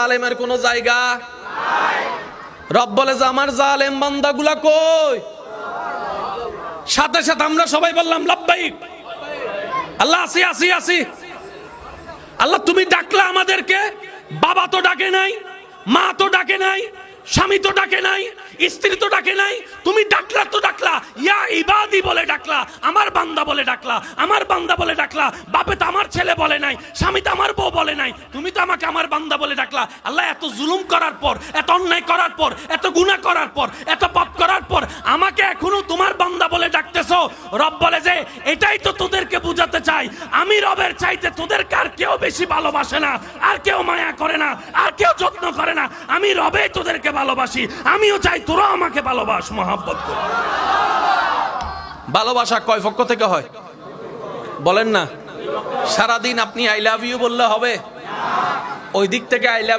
জালেমের কোনো জায়গা নাই। রব বলে যে আমার জালেম বান্দাগুলা কই? সাথে সাথে আমরা সবাই বললাম লাব্বাইক, আল্লাহ আসি আসি আসি। আল্লাহ তুমি ডাকলা আমাদেরকে, বাবা তো ডাকে নাই, মা তো ডাকে নাই, স্বামী তো ডাকে নাই, স্ত্রী তো ডাকে নাই, তুমি ডাকলা তো ডাকলা, ইয়া ইবাদি বলে ডাকলা, আমার বান্দা বলে ডাকলা, আমার বান্দা বলে ডাকলা। বাপে তো আমার ছেলে বলে নাই, স্বামী তো আমার বউ বলে নাই, তুমি তো আমাকে আমার বান্দা বলে ডাকলা। আল্লাহ এত জুলুম করার পর, এত অন্যায় করার পর, এত গুনাহ করার পর, এত পাপ করার পর আমাকে এখনো তোমার বান্দা বলে ডাকতেছো। রব বলে যে এটাই তো তোদেরকে বুঝাতে চাই, আমি রবের চাইতে তোদেরকে আর কেউ বেশি ভালোবাসে না, আর কেউ মায়া করে না, আর কেউ যত্ন করে না। আমি রবেই তোদেরকে ভালোবাসি, আমিও চাই তোরা আমাকে ভালোবাস, মহব্বত কর। ভালোবাসা কয় পক্ষ থেকে হয় বলেন না? সারাদিন আপনি আই লাভ ইউ বললে হবে? ওই দিক থেকে আই লাভ